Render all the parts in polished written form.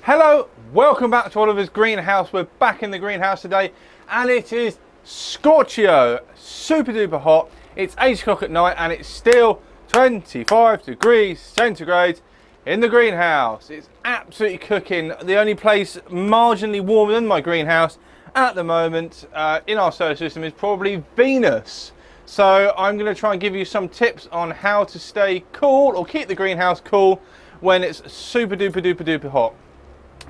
Hello, welcome back to Oliver's greenhouse. We're back in the greenhouse today and it is Scorchio, super duper hot. It's 8 o'clock at night and it's still 25 degrees centigrade in the greenhouse. It's absolutely cooking. The only place marginally warmer than my greenhouse at the moment in our solar system is probably Venus. So I'm going to try and give you some tips on how to stay cool or keep the greenhouse cool when it's super duper hot.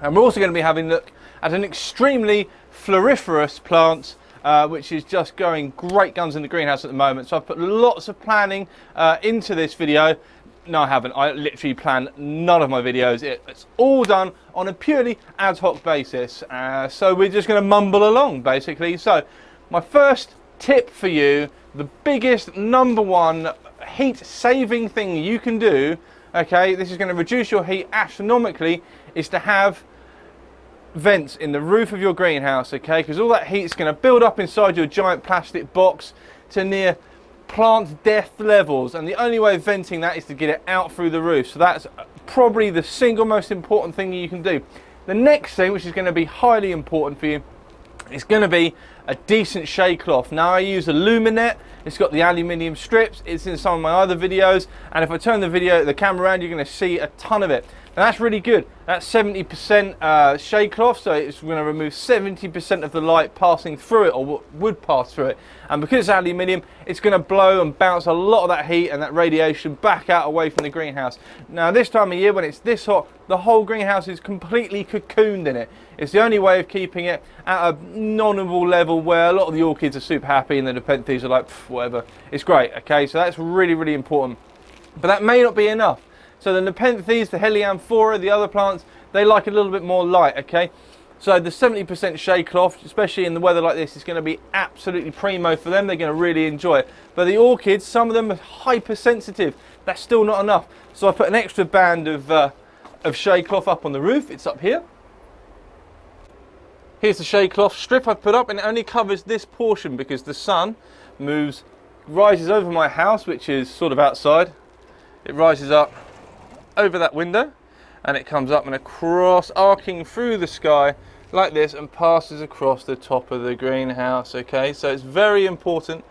And we're also going to be having a look at an extremely floriferous plant which is just going great guns in the greenhouse at the moment. So I've put lots of planning into this video. No, I haven't. I literally plan none of my videos. It's all done on a purely ad hoc basis. So we're just going to mumble along basically. So my first tip for you, the biggest #1 heat saving thing you can do, okay, this is going to reduce your heat astronomically, is to have vents in the roof of your greenhouse, okay, because all that heat is going to build up inside your giant plastic box to near plant death levels, and the only way of venting that is to get it out through the roof. So that's probably the single most important thing you can do. The next thing, which is going to be highly important for you, is going to be a decent shade cloth. Now I use a Luminet. It's got the aluminium strips. It's in some of my other videos, and if I turn the camera around, you're going to see a ton of it. And that's really good. That's 70% shade cloth, so it's going to remove 70% of the light passing through it, or what would pass through it. And because it's aluminium, it's going to blow and bounce a lot of that heat and that radiation back out away from the greenhouse. Now this time of year when it's this hot, the whole greenhouse is completely cocooned in it. It's the only way of keeping it at a non-level level where a lot of the orchids are super happy and the nepenthes are like, whatever. It's great, okay? So that's really important. But that may not be enough. So the nepenthes, the helianthora, the other plants, they like a little bit more light, okay? So the 70% shade cloth, especially in the weather like this, is going to be absolutely primo for them. They're going to really enjoy it. But the orchids, some of them are hypersensitive. That's still not enough. So I put an extra band of shade cloth up on the roof. It's up here. Here's the shade cloth strip I've put up, and it only covers this portion because the sun rises over my house, which is sort of outside. It rises up over that window and it comes up and across, arcing through the sky like this, and passes across the top of the greenhouse, okay? So it's very important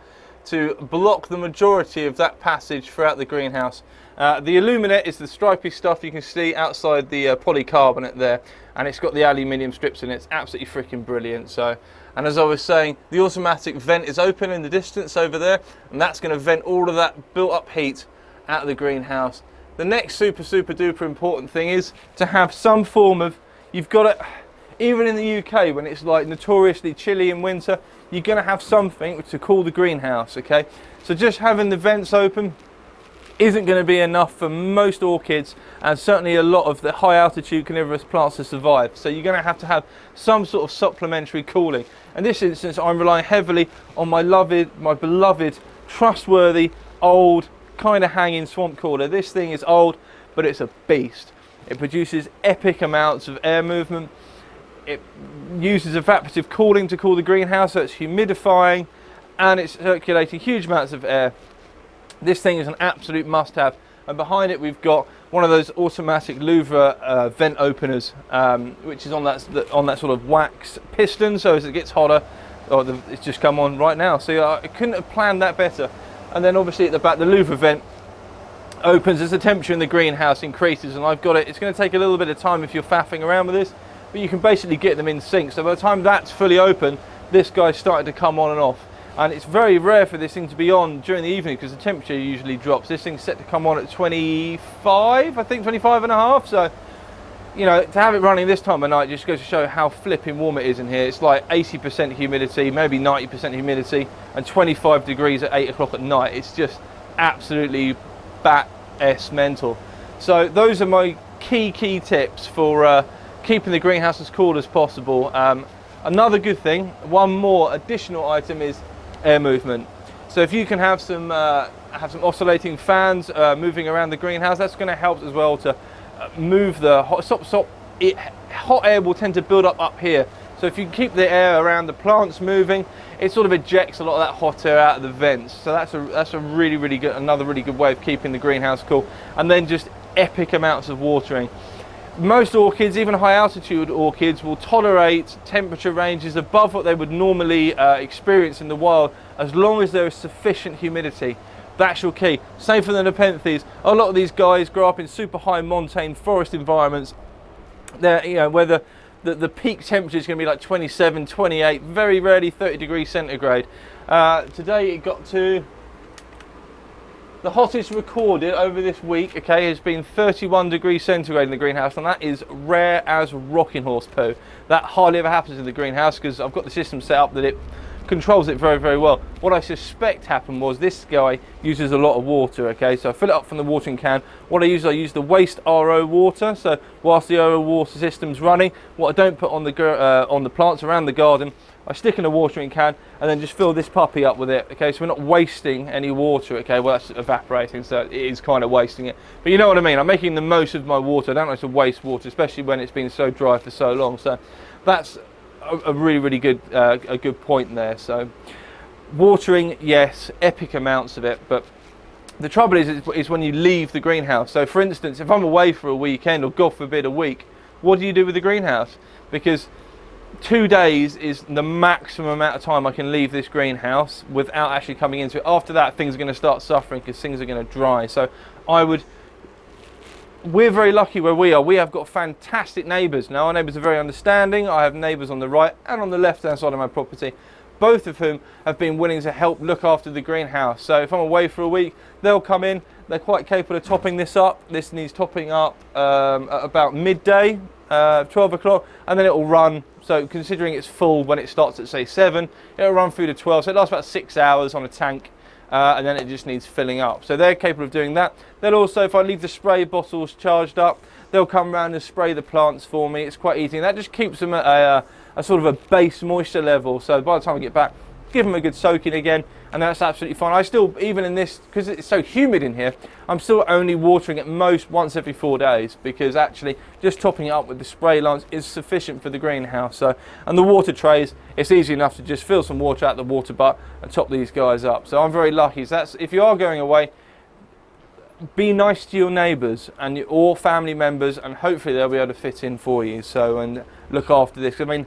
to block the majority of that passage throughout the greenhouse. The Illuminate is the stripy stuff you can see outside the polycarbonate there, and it's got the aluminium strips in it. It's absolutely freaking brilliant. So, and as I was saying, the automatic vent is open in the distance over there, and that's going to vent all of that built up heat out of the greenhouse. The next super duper important thing is to have some form of, you've got to, even in the UK when it's like notoriously chilly in winter, you're going to have something to cool the greenhouse, okay? So just having the vents open isn't going to be enough for most orchids, and certainly a lot of the high altitude carnivorous plants to survive. So you're going to have some sort of supplementary cooling. In this instance, I'm relying heavily on my beloved, trustworthy, old, kind of hanging swamp cooler. This thing is old, but it's a beast. It produces epic amounts of air movement. It uses evaporative cooling to cool the greenhouse, so it's humidifying and it's circulating huge amounts of air. This thing is an absolute must-have, and behind it we've got one of those automatic Louvre vent openers, which is on that sort of wax piston, so as it gets hotter, it's just come on right now. So I couldn't have planned that better. And then obviously at the back, the Louvre vent opens as the temperature in the greenhouse increases, and I've got it. It's going to take a little bit of time if you're faffing around with this, but you can basically get them in sync. So by the time that's fully open, this guy's starting to come on and off. And it's very rare for this thing to be on during the evening because the temperature usually drops. This thing's set to come on at 25, I think 25 and a half. So, you know, to have it running this time of night just goes to show how flipping warm it is in here. It's like 80% humidity, maybe 90% humidity, and 25 degrees at 8 o'clock at night. It's just absolutely bat-s mental. So those are my key tips for keeping the greenhouse as cool as possible. Another good thing, one more additional item, is air movement. So if you can have some oscillating fans moving around the greenhouse, that's going to help as well to move the hot air will tend to build up here. So if you keep the air around the plants moving, it sort of ejects a lot of that hot air out of the vents. So that's a another really good way of keeping the greenhouse cool. And then just epic amounts of watering. Most orchids, even high altitude orchids, will tolerate temperature ranges above what they would normally experience in the wild, as long as there is sufficient humidity. That's your key. Same for the Nepenthes. A lot of these guys grow up in super high montane forest environments. They're, you know, where the peak temperature is going to be like 27, 28, very rarely 30 degrees centigrade. Today it got to, the hottest recorded over this week, okay, has been 31 degrees centigrade in the greenhouse, and that is rare as rocking horse poo. That hardly ever happens in the greenhouse because I've got the system set up that it controls it very, very well. What I suspect happened was this guy uses a lot of water, okay, so I fill it up from the watering can. What I use the waste RO water, so whilst the RO water system's running, what I don't put on the plants around the garden, I stick in a watering can and then just fill this puppy up with it, okay, so we're not wasting any water, okay, well that's evaporating, so it is kind of wasting it, but you know what I mean, I'm making the most of my water. I don't like to waste water, especially when it's been so dry for so long, so that's a really, really good a good point there. So watering, yes, epic amounts of it, but the trouble is when you leave the greenhouse. So for instance, if I'm away for a weekend, or God forbid a week, what do you do with the greenhouse? Because 2 days is the maximum amount of time I can leave this greenhouse without actually coming into it. After that, things are going to start suffering because things are going to dry. So we're very lucky where we are. We have got fantastic neighbours. Now, our neighbours are very understanding. I have neighbours on the right and on the left-hand side of my property, both of whom have been willing to help look after the greenhouse. So if I'm away for a week, they'll come in. They're quite capable of topping this up. This needs topping up at about midday, 12 o'clock, and then it will run. So considering it's full when it starts at, say, 7, it'll run through to 12. So it lasts about 6 hours on a tank. And then it just needs filling up. So they're capable of doing that. They'll also, if I leave the spray bottles charged up, they'll come around and spray the plants for me. It's quite easy. And that just keeps them at a sort of a base moisture level. So by the time I get back, give them a good soaking again, and that's absolutely fine. I still, even in this, because it's so humid in here, I'm still only watering at most once every 4 days, because actually just topping it up with the spray lines is sufficient for the greenhouse. So, and the water trays, it's easy enough to just fill some water out the water butt and top these guys up. So I'm very lucky. So that's, if you are going away, be nice to your neighbours and or family members, and hopefully they'll be able to fit in for you. So, and look after this. I mean,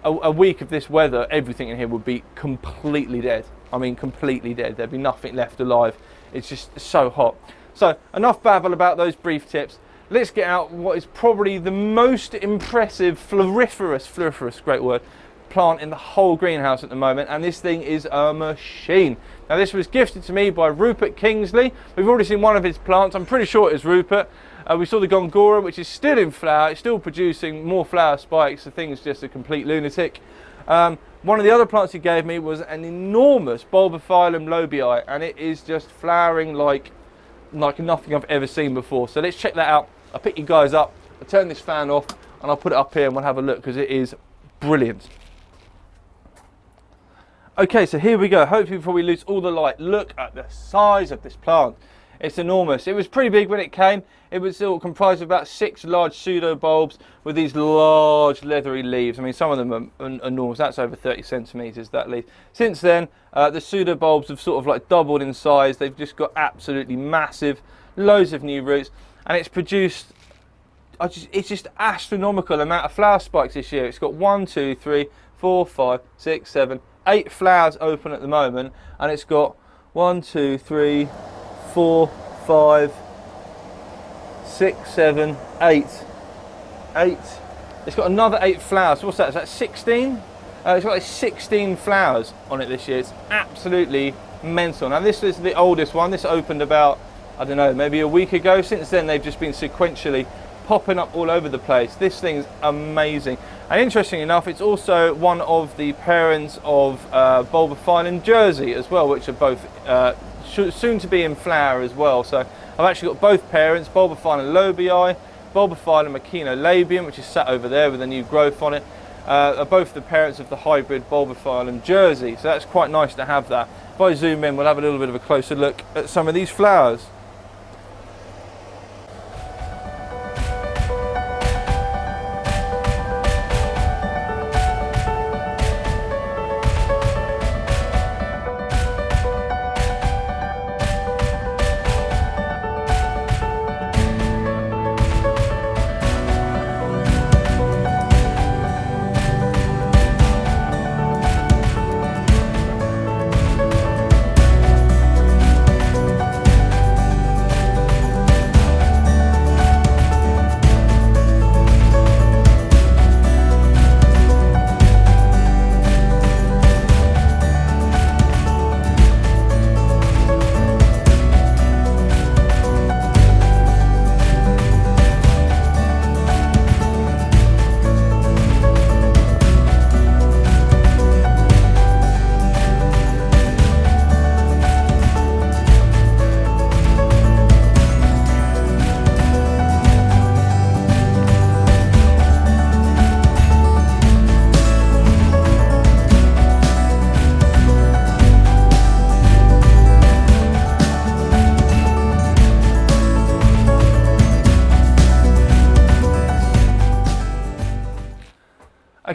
a week of this weather, everything in here would be completely dead. I mean, completely dead. There'd be nothing left alive. It's just so hot. So enough babble about those brief tips. Let's get out what is probably the most impressive floriferous, great word, plant in the whole greenhouse at the moment, and this thing is a machine. Now, this was gifted to me by Rupert Kingsley. We've already seen one of his plants. I'm pretty sure it is Rupert. We saw the Gongora, which is still in flower. It's still producing more flower spikes. The thing's just a complete lunatic. One of the other plants he gave me was an enormous Bulbophyllum lobbii, and it is just flowering like nothing I've ever seen before. So let's check that out. I'll pick you guys up, I'll turn this fan off, and I'll put it up here and we'll have a look, because it is brilliant. Okay, so here we go. Hopefully before we lose all the light, look at the size of this plant. It's enormous. It was pretty big when it came. It was still comprised of about 6 large pseudo bulbs with these large leathery leaves. I mean, some of them are enormous. That's over 30 centimeters, that leaf. Since then, the pseudo bulbs have sort of like doubled in size. They've just got absolutely massive, loads of new roots, and it's produced, it's just astronomical amount of flower spikes this year. It's got 1, 2, 3, 4, 5, 6, 7, 8 flowers open at the moment, and it's got 1, 2, 3, 4, 5, 6, 7, 8. It's got another 8 flowers. What's that? Is that 16? It's got like 16 flowers on it this year. It's absolutely mental. Now, this is the oldest one. This opened about, I don't know, maybe a week ago. Since then, they've just been sequentially popping up all over the place. This thing's amazing. And interestingly enough, it's also one of the parents of Bulbophyllum jersey as well, which are both soon to be in flower as well. So I've actually got both parents, Bulbophyllum lobbii, Bulbophyllum echino-labium, which is sat over there with a new growth on it, are both the parents of the hybrid Bulbophyllum jersey. So that's quite nice to have that. If I zoom in, we'll have a little bit of a closer look at some of these flowers.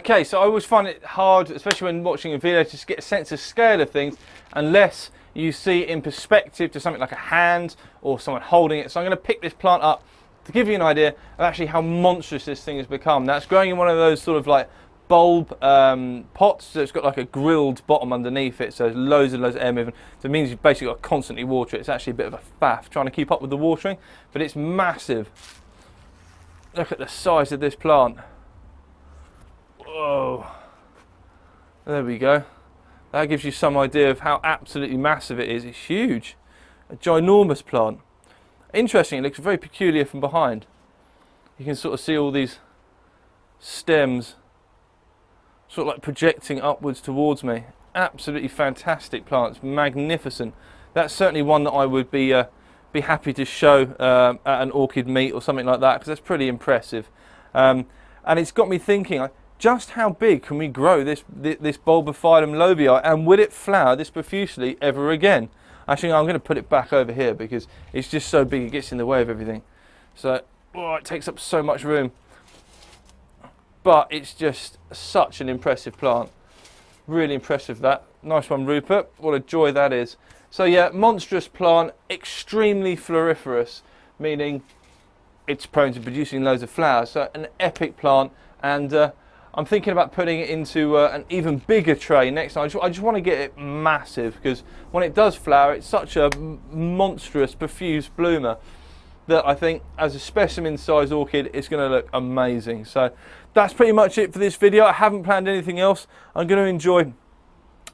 Okay, so I always find it hard, especially when watching a video, to just get a sense of scale of things unless you see it in perspective to something like a hand or someone holding it. So I'm going to pick this plant up to give you an idea of actually how monstrous this thing has become. Now it's growing in one of those sort of like bulb pots, so it's got like a grilled bottom underneath it, so there's loads and loads of air movement. So it means you've basically got to constantly water it. It's actually a bit of a faff trying to keep up with the watering, but it's massive. Look at the size of this plant. Whoa, there we go. That gives you some idea of how absolutely massive it is. It's huge, a ginormous plant. Interesting, it looks very peculiar from behind. You can sort of see all these stems sort of like projecting upwards towards me. Absolutely fantastic plants, magnificent. That's certainly one that I would be happy to show at an orchid meet or something like that, because that's pretty impressive. And it's got me thinking, just how big can we grow this Bulbophyllum lobbii, and will it flower this profusely ever again? Actually, I'm going to put it back over here because it's just so big it gets in the way of everything. So, oh, it takes up so much room. But it's just such an impressive plant. Really impressive, that. Nice one, Rupert. What a joy that is. So yeah, monstrous plant, extremely floriferous, meaning it's prone to producing loads of flowers. So an epic plant, and I'm thinking about putting it into an even bigger tray next time. I just want to get it massive, because when it does flower, it's such a monstrous, profuse bloomer that I think as a specimen size orchid, it's going to look amazing. So that's pretty much it for this video. I haven't planned anything else. I'm going to enjoy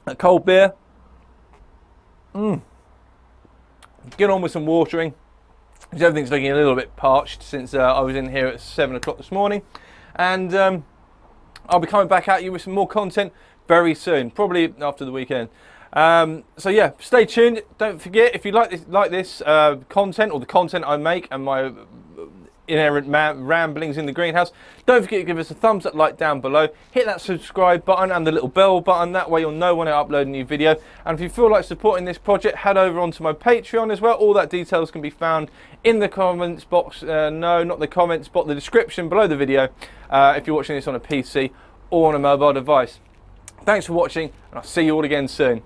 a cold beer. Get on with some watering, because everything's looking a little bit parched since I was in here at 7 o'clock this morning. And I'll be coming back at you with some more content very soon, probably after the weekend. So yeah, stay tuned. Don't forget, if you like this content, or the content I make and my inherent ramblings in the greenhouse, don't forget to give us a thumbs up, like down below. Hit that subscribe button and the little bell button. That way you'll know when I upload a new video. And if you feel like supporting this project, head over onto my Patreon as well. All that details can be found in the comments box. No, not the comments, but the description below the video, if you're watching this on a PC or on a mobile device. Thanks for watching, and I'll see you all again soon.